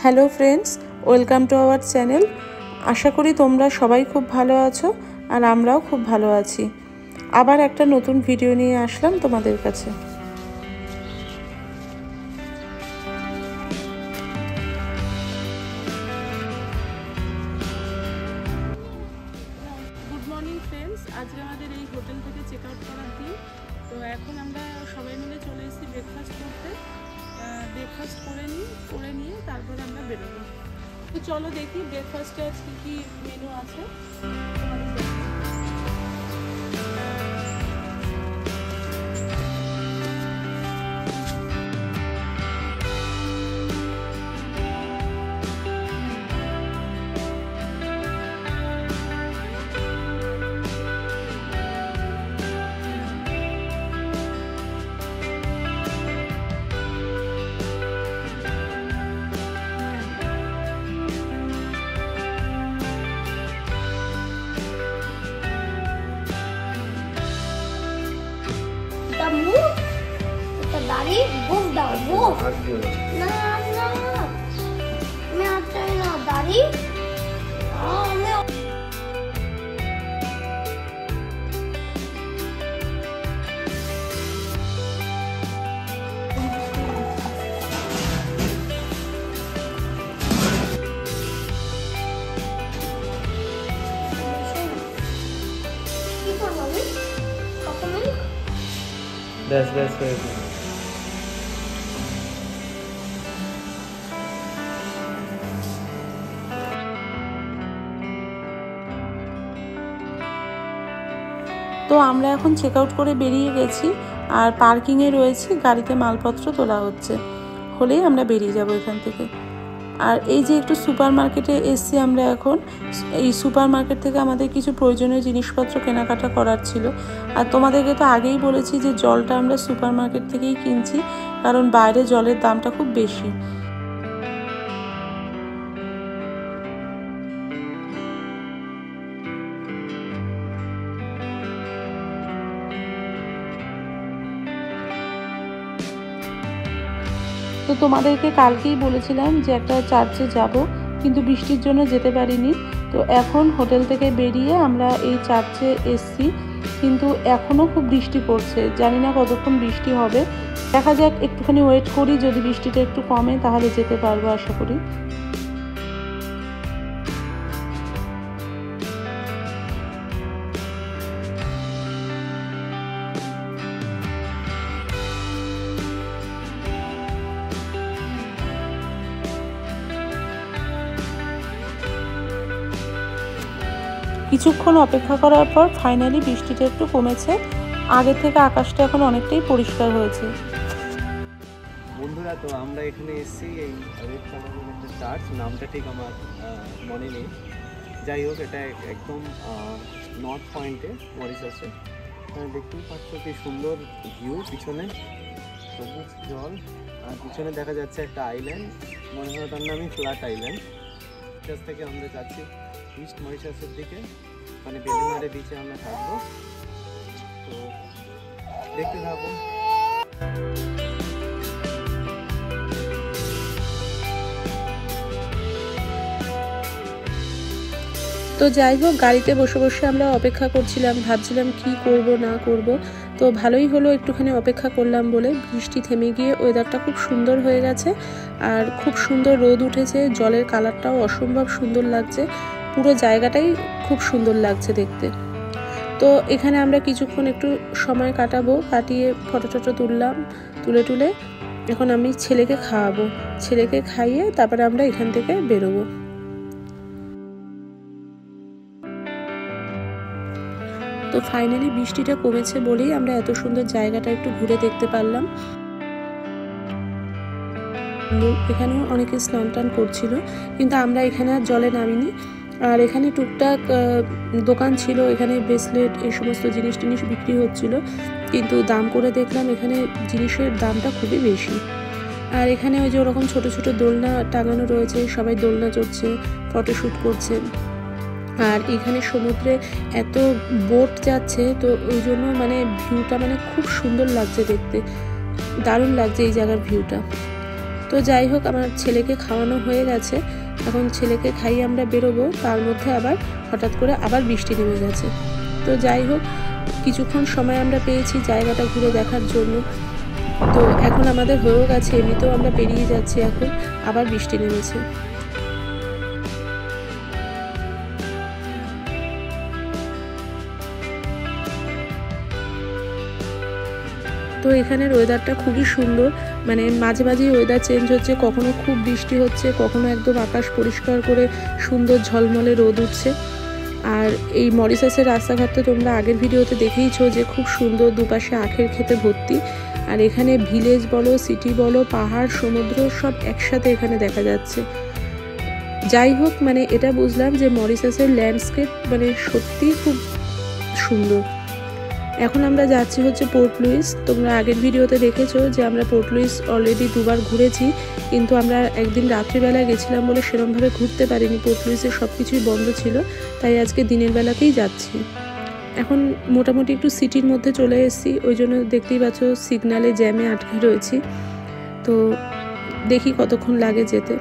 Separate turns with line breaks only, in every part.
Hello friends, welcome to our channel. আশা করি তোমরা সবাই খুব ভালো আছো আর আমরাও খুব ভালো আছি। আবার একটা নতুন ভিডিও নিয়ে আসলাম তোমাদের কাছে। গুড মর্নিং ফ্রেন্ডস, আজকে আমাদের এই হোটেল থেকে চেক আউট করার দিন। তো এখন আমরা সবাই মিলে চলে এসেছি ব্রেকফাস্ট করতে। ব্রেকফাস্ট করে নিয়ে তারপরে আমরা বেরোবো। তো চলো দেখি ব্রেকফাস্টে আজকে কি মেনু আছে।
दाढ़ी बुक दाओ बुक ना ना मैं आता है ना दाढ़ी मैं
That's very good.
তো আমরা এখন চেক আউট করে বেরিয়ে গেছি আর পার্কিংয়ে রয়েছি, গাড়িতে মালপত্র তোলা হচ্ছে, হলেই আমরা বেরিয়ে যাব এখান থেকে। আর এই যে একটু সুপার মার্কেটে এসছি আমরা এখন। এই সুপার মার্কেট থেকে আমাদের কিছু প্রয়োজনীয় জিনিসপত্র কেনাকাটা করার ছিল। আর তোমাদেরকে তো আগেই বলেছি যে জলটা আমরা সুপার মার্কেট থেকেই কিনছি, কারণ বাইরে জলের দামটা খুব বেশি। তো তোমাদেরকে কালকেই বলেছিলাম যে একটা চার্চে যাব, কিন্তু বৃষ্টির জন্য যেতে পারিনি। তো এখন হোটেল থেকে বেরিয়ে আমরা এই চার্চে এসছি, কিন্তু এখনও খুব বৃষ্টি পড়ছে। জানি না কতক্ষণ বৃষ্টি হবে, দেখা যাক, একটুখানি ওয়েট করি। যদি বৃষ্টিটা একটু কমে তাহলে যেতে পারবো আশা করি। কিছুক্ষণ অপেক্ষা করার পর ফাইনালি বৃষ্টিটা একটু কমেছে। আগে থেকে আকাশটা এখন অনেকটাই পরিষ্কার হয়েছে।
বন্ধুরা, তো আমরা এখানে এসেছি এই একটা চার্চ, নামটা ঠিক আমার মনে নেই। যাই হোক, এটা একদম নর্থ পয়েন্টে মরিশাসে। দেখতেই পাচ্ছ কি সুন্দর ভিউ, পিছনে সবুজ জল, আর পিছনে দেখা যাচ্ছে একটা আইল্যান্ড, মনে হয় তার নামই ফ্ল্যাট আইল্যান্ড। মরিশাস থেকে আমরা যাচ্ছি ইস্ট মরিশাসের দিকে, মানে বেলিমারে বিচে আমরা থাকবো। তো দেখতে থাকবো।
তো যাই হোক, গাড়িতে বসে বসে আমরা অপেক্ষা করছিলাম, ভাবছিলাম কি করব না করব। তো ভালোই হলো একটুখানি অপেক্ষা করলাম বলে। বৃষ্টি থেমে গিয়ে ওয়েদারটা খুব সুন্দর হয়ে গেছে, আর খুব সুন্দর রোদ উঠেছে। জলের কালারটাও অসম্ভব সুন্দর লাগছে, পুরো জায়গাটাই খুব সুন্দর লাগছে দেখতে। তো এখানে আমরা কিছুক্ষণ একটু সময় কাটাবো, কাটিয়ে ফটো টটো তুলে এখন আমি ছেলেকে খাওয়াবো। ছেলেকে খাইয়ে তারপরে আমরা এখান থেকে বেরোবো। তো ফাইনালি বৃষ্টিটা কমেছে বলেই আমরা এত সুন্দর জায়গাটা একটু ঘুরে দেখতে পারলাম। এখানেও অনেকে স্নান টান করছিল, কিন্তু আমরা এখানে আর জলে নামিনি। আর এখানে টুকটাক দোকান ছিল, এখানে ব্রেসলেট এই সমস্ত জিনিস বিক্রি হচ্ছিল, কিন্তু দাম করে দেখলাম এখানে জিনিসের দামটা খুবই বেশি। আর এখানে ওই যে ওরকম ছোট ছোট দোলনা টাঙানো রয়েছে, সবাই দোলনা চড়ছে, ফটোশ্যুট করছে। আর এখানে সমুদ্রে এত বোট যাচ্ছে, তো ওই জন্য মানে ভিউটা মানে খুব সুন্দর লাগছে দেখতে, দারুণ লাগছে এই জায়গার ভিউটা। তো তো যাই হোক, আমার ছেলেকে খাওয়ানো হয়ে গেছে, এখন ছেলেকে খাইয়ে আমরা বেরোবো। তার মধ্যে আবার হঠাৎ করে আবার বৃষ্টি নেমে গেছে। তো যাই হোক, কিছুক্ষণ সময় আমরা পেয়েছি জায়গাটা ঘুরে দেখার জন্য। তো এখন আমাদের হয়েও গেছে, এমনিতেও আমরা পেরিয়ে যাচ্ছি, এখন আবার বৃষ্টি নেমেছে। তো এখানের ওয়েদারটা খুবই সুন্দর, মানে মাঝে মাঝেই ওয়েদার চেঞ্জ হচ্ছে, কখনো খুব বৃষ্টি হচ্ছে, কখনো একদম আকাশ পরিষ্কার করে সুন্দর ঝলমলে রোদ উঠছে। আর এই মরিশাসের রাস্তাঘাট তো তোমরা আগের ভিডিওতে দেখেইছো যে খুব সুন্দর, দুপাশে আখের খেতে ভর্তি। আর এখানে ভিলেজ বলো, সিটি বলো, পাহাড়, সমুদ্র সব একসাথে এখানে দেখা যাচ্ছে। যাই হোক, মানে এটা বুঝলাম যে মরিশাসের ল্যান্ডস্কেপ মানে সত্যিই খুব সুন্দর। এখন আমরা যাচ্ছি হচ্ছে পোর্ট লুইস। তোমরা আগের ভিডিওতে দেখেছো যে আমরা পোর্ট লুইস অলরেডি দুবার ঘুরেছি, কিন্তু আমরা একদিন রাত্রিবেলায় গেছিলাম বলে সেরকমভাবে ঘুরতে পারিনি। পোর্ট লুইসের সব কিছুই বন্ধ ছিল, তাই আজকে দিনের বেলাতেই যাচ্ছি। এখন মোটামুটি একটু সিটির মধ্যে চলে এসেছি, ওই জন্য দেখতেই পাচ্ছ সিগনালে জ্যামে আটকে রয়েছি। তো দেখি কতক্ষণ লাগে যেতে।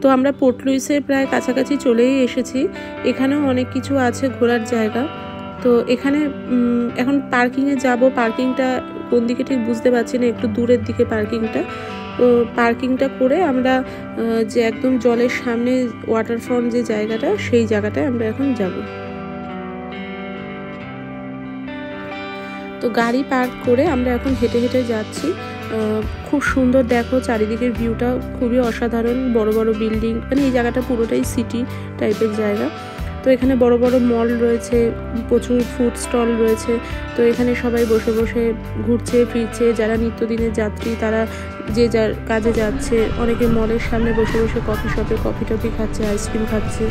তো আমরা পোর্ট লুইসের প্রায় কাছাকাছি চলেই এসেছি। এখানেও অনেক কিছু আছে ঘোরার জায়গা। তো এখানে এখন পার্কিংয়ে যাব। পার্কিংটা কোন দিকে ঠিক বুঝতে পারছি না, একটু দূরের দিকে পার্কিংটা। তো পার্কিংটা করে আমরা যে একদম জলের সামনে ওয়াটারফ্রন্ট যে জায়গাটা, সেই জায়গাটায় আমরা এখন যাব। তো গাড়ি পার্ক করে আমরা এখন হেঁটে হেঁটে যাচ্ছি। খুব সুন্দর, দেখো চারিদিকের ভিউটা খুবই অসাধারণ। বড় বড় বিল্ডিং, মানে এই জায়গাটা পুরোটাই সিটি টাইপের জায়গা। তো এখানে বড় বড় মল রয়েছে, প্রচুর ফুড স্টল রয়েছে। তো এখানে সবাই বসে বসে ঘুরছে ফিরছে, যারা নিত্যদিনের যাত্রী তারা যে যার কাজে যাচ্ছে। অনেকে মলের সামনে বসে বসে কফি শপে কফি টফি খাচ্ছে, আইসক্রিম খাচ্ছে।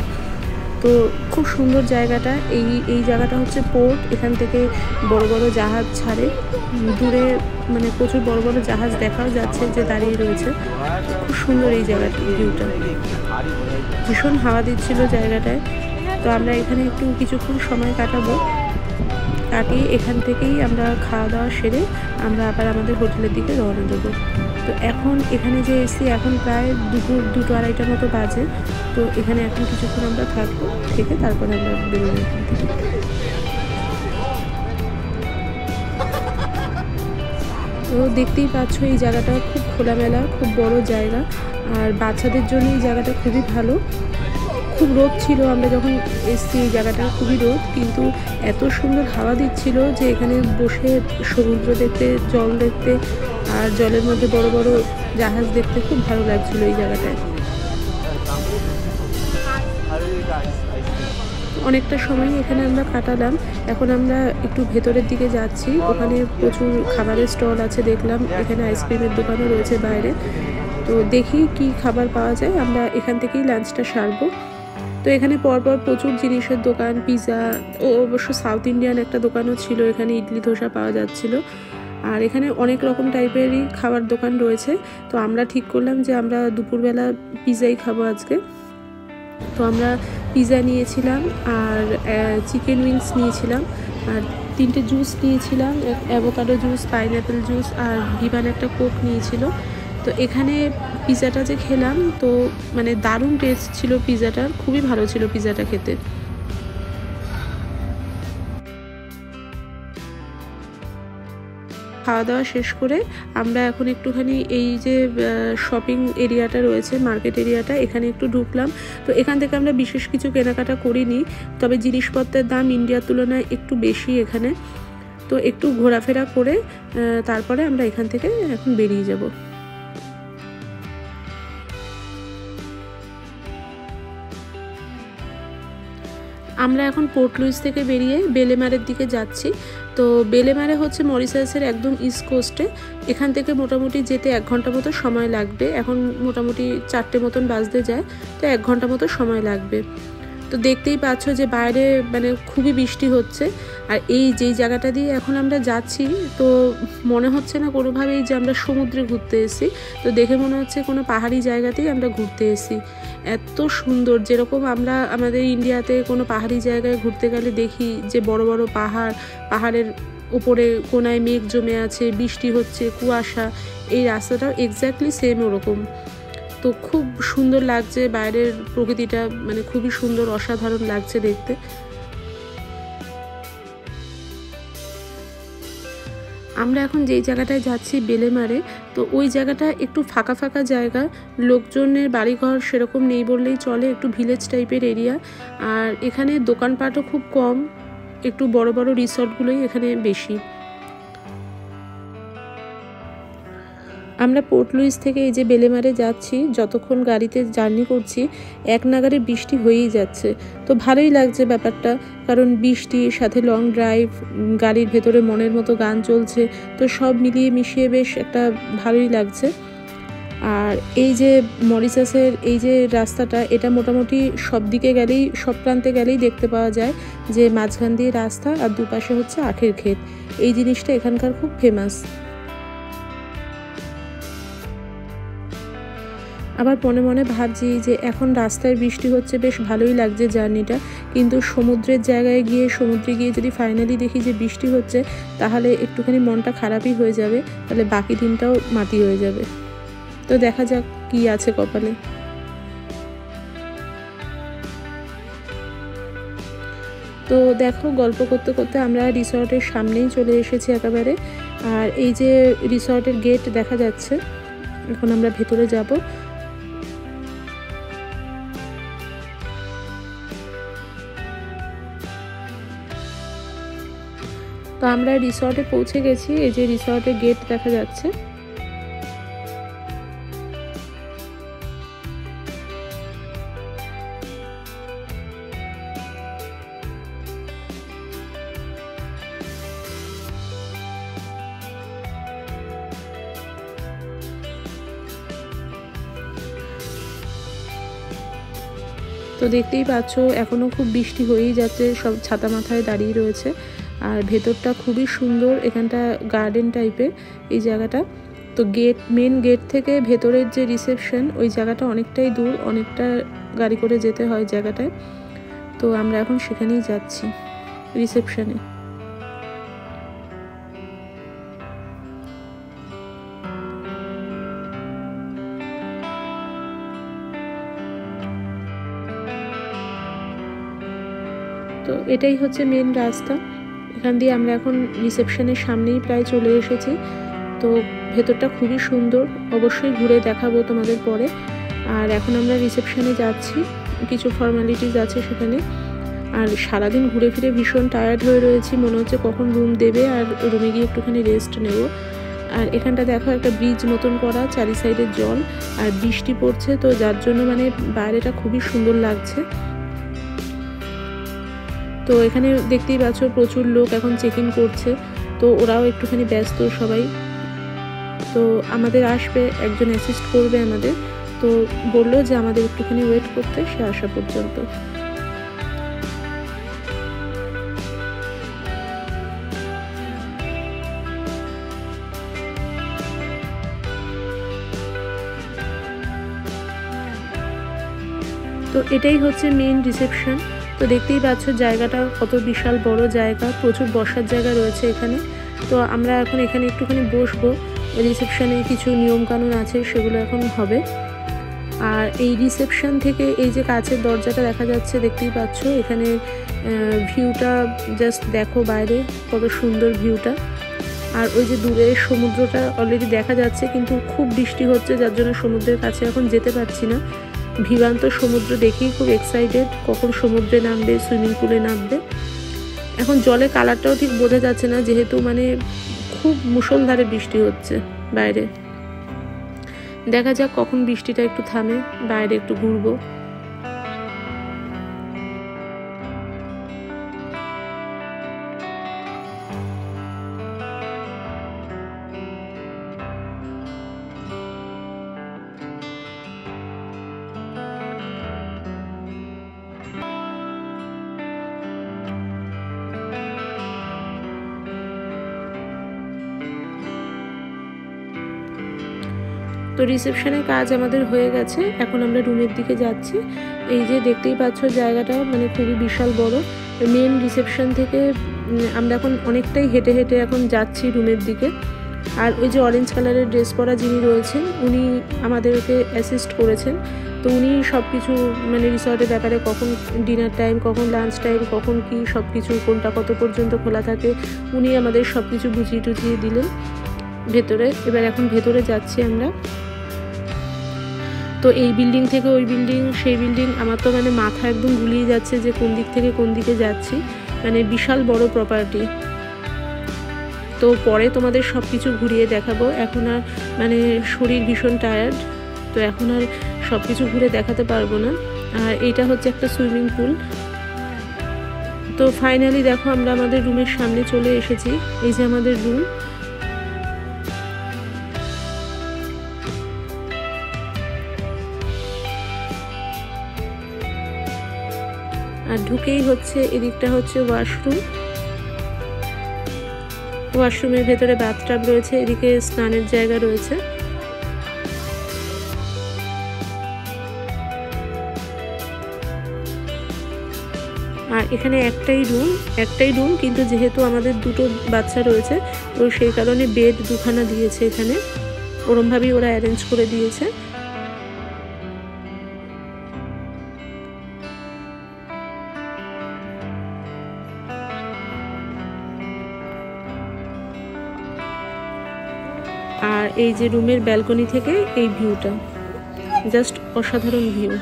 তো খুব সুন্দর জায়গাটা। এই জায়গাটা হচ্ছে পোর্ট, এখান থেকে বড় বড় জাহাজ ছাড়ে। দূরে মানে প্রচুর বড় বড় জাহাজ দেখাও যাচ্ছে যে দাঁড়িয়ে রয়েছে। খুব সুন্দর এই জায়গাটা, ভিউটা ভীষণ হাওয়া দিচ্ছিল জায়গাটায়। তো আমরা এখানে একটু কিছুক্ষণ সময় কাটিয়ে এখান থেকেই আমরা খাওয়া দাওয়া সেরে আমরা আবার আমাদের হোটেলের দিকে রওনা দেবো। তো এখন এখানে যে এসছি, এখন প্রায় দুপুর 2-2:30টার মতো বাজে। তো এখানে এখন কিছুক্ষণ আমরা থাকবো, থেকে তারপরে আমরা বেরোবো এখান থেকে। তো দেখতেই পাচ্ছ এই জায়গাটা খুব খোলামেলা, খুব বড় জায়গা। আর বাচ্চাদের জন্য এই জায়গাটা খুবই ভালো। খুব রোদ ছিল, আমরা যখন এসছি এই জায়গাটা খুবই রোদ, কিন্তু এত সুন্দর হাওয়া দিচ্ছিল যে এখানে বসে সমুদ্র দেখতে, জল দেখতে আর জলের মধ্যে বড় বড় জাহাজ দেখতে খুব ভালো লাগছিল এই জায়গাটায়। অনেকটা সময় এখানে আমরা কাটালাম। এখন আমরা একটু ভেতরের দিকে যাচ্ছি, ওখানে প্রচুর খাবারের স্টল আছে দেখলাম। এখানে আইসক্রিমের দোকানও রয়েছে বাইরে। তো দেখি কি খাবার পাওয়া যায়, আমরা এখান থেকেই লাঞ্চটা সারবো। তো এখানে পরপর প্রচুর জিনিসের দোকান, পিৎজা, ও অবশ্য সাউথ ইন্ডিয়ান একটা দোকানও ছিল, এখানে ইডলি ধোসা পাওয়া যাচ্ছিল। আর এখানে অনেক রকম টাইপেরই খাবার দোকান রয়েছে। তো আমরা ঠিক করলাম যে আমরা দুপুরবেলা পিৎজাই খাবো আজকে। তো আমরা পিৎজা নিয়েছিলাম আর চিকেন উইংস নিয়েছিলাম আর 3টে জুস নিয়েছিলাম, অ্যাভোকাডো জুস, পাইনঅ্যাপেল জুস আর ভিভান একটা কোক নিয়েছিল। তো এখানে পিৎজাটা যে খেলাম, তো মানে দারুণ টেস্ট ছিল পিৎজাটার, খুবই ভালো ছিল পিৎজাটা খেতে। খাওয়া দাওয়া শেষ করে আমরা এখন একটুখানি এই যে শপিং এরিয়াটা রয়েছে, মার্কেট এরিয়াটা, এখানে একটু ঢুকলাম। তো এখান থেকে আমরা বিশেষ কিছু কেনাকাটা করিনি, তবে জিনিসপত্রের দাম ইন্ডিয়ার তুলনায় একটু বেশি এখানে। তো একটু ঘোরাফেরা করে তারপরে আমরা এখান থেকে এখন বেরিয়ে যাব। আমরা এখন পোর্ট লুইস থেকে বেরিয়ে বেলেমারের দিকে যাচ্ছি। তো বেলেমারে হচ্ছে মরিশাসের একদম ইস্ট কোস্টে। এখান থেকে মোটামুটি যেতে 1 ঘন্টা মতো সময় লাগবে। এখন মোটামুটি 4টে মতন বাজতে যায়, তো 1 ঘন্টা মতো সময় লাগবে। তো তো দেখতেই পাচ্ছ যে বাইরে মানে খুবই বৃষ্টি হচ্ছে। আর এই যেই জায়গাটা দিয়ে এখন আমরা যাচ্ছি, তো মনে হচ্ছে না কোনোভাবেই যে আমরা সমুদ্রে ঘুরতে এসেছি। তো দেখে মনে হচ্ছে কোনো পাহাড়ি জায়গাতেই আমরা ঘুরতে এসেছি। এত সুন্দর, যেরকম আমরা আমাদের ইন্ডিয়াতে কোনো পাহাড়ি জায়গায় ঘুরতে গেলে দেখি যে বড় বড় পাহাড়ের উপরে কোনায় মেঘ জমে আছে, বৃষ্টি হচ্ছে, কুয়াশা, এই রাস্তাটাও এক্স্যাক্টলি সেম ওরকম। তো খুব সুন্দর লাগছে, বাইরের প্রকৃতিটা মানে খুবই সুন্দর, অসাধারণ লাগছে দেখতে। আমরা এখন যেই জায়গাটায় যাচ্ছি বেলেমারে, তো ওই জায়গাটা একটু ফাঁকা ফাঁকা জায়গা, লোকজনের বাড়িঘর সেরকম নেই বললেই চলে, একটু ভিলেজ টাইপের এরিয়া। আর এখানে দোকানপাটও খুব কম, একটু বড় বড় রিসর্টগুলোই এখানে বেশি। আমরা পোর্ট লুইস থেকে এই যে বেলেমারে যাচ্ছি, যতক্ষণ গাড়িতে জার্নি করছি এক নাগাড়ে বৃষ্টি হয়েই যাচ্ছে। তো ভালোই লাগছে ব্যাপারটা, কারণ বৃষ্টির সাথে লং ড্রাইভ, গাড়ির ভেতরে মনের মতো গান চলছে, তো সব মিলিয়ে মিশিয়ে বেশ একটা ভালোই লাগছে। আর এই যে মরিশাসের এই যে রাস্তাটা, এটা মোটামুটি সব দিকে গেলেই, সব প্রান্তে গেলেই দেখতে পাওয়া যায় যে মাঝখান দিয়ে রাস্তা আর দুপাশে হচ্ছে আখের ক্ষেত। এই জিনিসটা এখানকার খুব ফেমাস। আবার মনে মনে ভাবছি যে এখন রাস্তায় বৃষ্টি হচ্ছে, বেশ ভালোই লাগছে জার্নিটা, কিন্তু সমুদ্রের জায়গায় গিয়ে, সমুদ্রে গিয়ে যদি ফাইনালি দেখি যে বৃষ্টি হচ্ছে, তাহলে একটুখানি মনটা খারাপই হয়ে যাবে, তাহলে বাকি দিনটাও মাটি হয়ে যাবে। তো দেখা যাক কি আছে কপালে। তো দেখো, গল্প করতে করতে আমরা রিসর্টের সামনেই চলে এসেছি একেবারে। আর এই যে রিসর্টের গেট দেখা যাচ্ছে, এখন আমরা ভেতরে যাব। তো আমরা রিসর্টে পৌঁছে গেছি, এই যে রিসর্টের গেট দেখা যাচ্ছে। তো দেখতেই পাচ্ছ এখনও খুব বৃষ্টি হয়েই যাচ্ছে, সব ছাতা মাথায় দাঁড়িয়ে রয়েছে। আর ভেতরটা খুবই সুন্দর, এখানটা গার্ডেন টাইপের এই জায়গাটা। তো মেন গেট থেকে ভেতরের যে রিসেপশন, ওই জায়গাটা অনেকটাই দূর, অনেকটা গাড়ি করে যেতে হয় জায়গাটায়। তো আমরা এখন সেখানেই যাচ্ছি, রিসেপশনে। তো এটাই হচ্ছে মেন রাস্তা, এখান দিয়ে আমরা এখন রিসেপশনের সামনেই প্রায় চলে এসেছি। তো ভেতরটা খুবই সুন্দর, অবশ্যই ঘুরে দেখাবো তোমাদের পরে। আর এখন আমরা রিসেপশনে যাচ্ছি, কিছু ফর্মালিটিস আছে সেখানে। আর সারাদিন ঘুরে ফিরে ভীষণ টায়ার্ড হয়ে রয়েছি, মনে হচ্ছে কখন রুম দেবে আর রুমে গিয়ে একটুখানি রেস্ট নেব। আর এখানটা দেখো একটা ব্রিজ মতন করা, চারি সাইডের জল, আর বৃষ্টি পড়ছে, তো যার জন্য মানে বাইরেটা খুবই সুন্দর লাগছে। তো এখানে দেখতেই পাচ্ছ প্রচুর লোক এখন চেক ইন করছে, তো ওরাও একটুখানি ব্যস্ত সবাই। তো আমাদের আসবে একজন, অ্যাসিস্ট করবে আমাদের, তো বললো যে আমাদের একটুখানি ওয়েট করতে, সে আসা পর্যন্ত। তো এটাই হচ্ছে মেন রিসেপশন। তো দেখতেই পাচ্ছ জায়গাটা কত বিশাল বড় জায়গা, প্রচুর বসার জায়গা রয়েছে এখানে। তো আমরা এখন এখানে একটুখানি বসবো, রিসেপশনে কিছু নিয়মকানুন আছে সেগুলো এখন হবে। আর এই রিসেপশন থেকে এই যে কাছের দরজাটা দেখা যাচ্ছে, দেখতেই পাচ্ছ এখানে ভিউটা জাস্ট দেখো, বাইরে কত সুন্দর ভিউটা। আর ওই যে দূরে সমুদ্রটা অলরেডি দেখা যাচ্ছে, কিন্তু খুব বৃষ্টি হচ্ছে যার জন্য সমুদ্রের কাছে এখন যেতে পারছি না। ভিভান্ত সমুদ্র দেখেই খুব এক্সাইটেড, কখন সমুদ্রে নামবে, সুইমিং পুলে নামবে। এখন জলের কালারটাও ঠিক বোঝা যাচ্ছে না, যেহেতু মানে খুব মুষলধারে বৃষ্টি হচ্ছে বাইরে। দেখা যাক কখন বৃষ্টিটা একটু থামে, বাইরে একটু ঘুরবো। তো রিসেপশনের কাজ আমাদের হয়ে গেছে, এখন আমরা রুমের দিকে যাচ্ছি। এই যে দেখতেই পাচ্ছ জায়গাটা মানে খুবই বিশাল বড়। মেন রিসেপশন থেকে আমরা এখন অনেকটাই হেঁটে হেঁটে এখন যাচ্ছি রুমের দিকে। আর ওই যে অরেঞ্জ কালারের ড্রেস পরা যিনি রয়েছেন উনি আমাদেরকে অ্যাসিস্ট করেছেন। তো উনি সব কিছু মানে রিসর্টের ব্যাপারে কখন ডিনার টাইম, কখন লাঞ্চ টাইম, কখন কি সব কিছু কোনটা কত পর্যন্ত খোলা থাকে উনি আমাদের সব কিছু বুঝিয়ে টুঝিয়ে দিলেন ভেতরে। এবার এখন ভেতরে যাচ্ছি আমরা। তো এই বিল্ডিং থেকে ওই বিল্ডিং, সেই বিল্ডিং, আমার তো মানে মাথা একদম গুলিয়ে যাচ্ছে যে কোন দিক থেকে কোন দিকে যাচ্ছি। মানে বিশাল বড় প্রপার্টি। তো পরে তোমাদের সব কিছু ঘুরিয়ে দেখাবো। এখন আর মানে শরীর ভীষণ টায়ার্ড, তো এখন আর সব কিছু ঘুরে দেখাতে পারবো না। আর এইটা হচ্ছে একটা সুইমিং পুল। তো ফাইনালি দেখো আমরা আমাদের রুমের সামনে চলে এসেছি। এই যে আমাদের রুম। আর ঢুকেই হচ্ছে এদিকটা হচ্ছে ওয়াশরুম। ওয়াশরুমের ভেতরে বাথটাব রয়েছে, এদিকে স্নানের জায়গা রয়েছে। আর এখানে একটাই রুম, কিন্তু যেহেতু আমাদের দুটো বাচ্চা রয়েছে তো সেই কারণে বেড দুখানা দিয়েছে এখানে, ওরমভাবেই ওরা অ্যারেঞ্জ করে দিয়েছে। আর এই যে রুমের ব্যালকনি থেকে এই ভিউটা জাস্ট অসাধারণ ভিউ।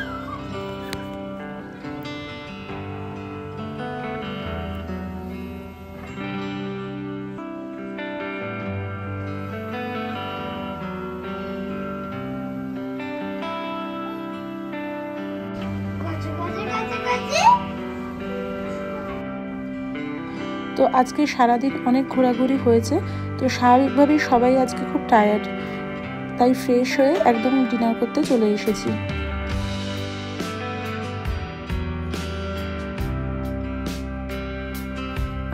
তো আজকে সারাদিন অনেক ঘোরাঘুরি হয়েছে, তো স্বাভাবিকভাবেই সবাই আজকে খুব টায়ার্ড, তাই ফ্রেশ হয়ে একদম ডিনার করতে চলে এসেছি।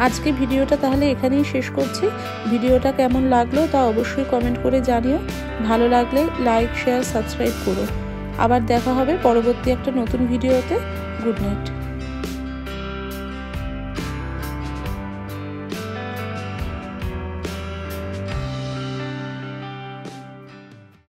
আজকে ভিডিওটা তাহলে এখানেই শেষ করছি। ভিডিওটা কেমন লাগলো তা অবশ্যই কমেন্ট করে জানিও। ভালো লাগলে লাইক, শেয়ার, সাবস্ক্রাইব করো। আবার দেখা হবে পরবর্তী একটা নতুন ভিডিওতে। Good night.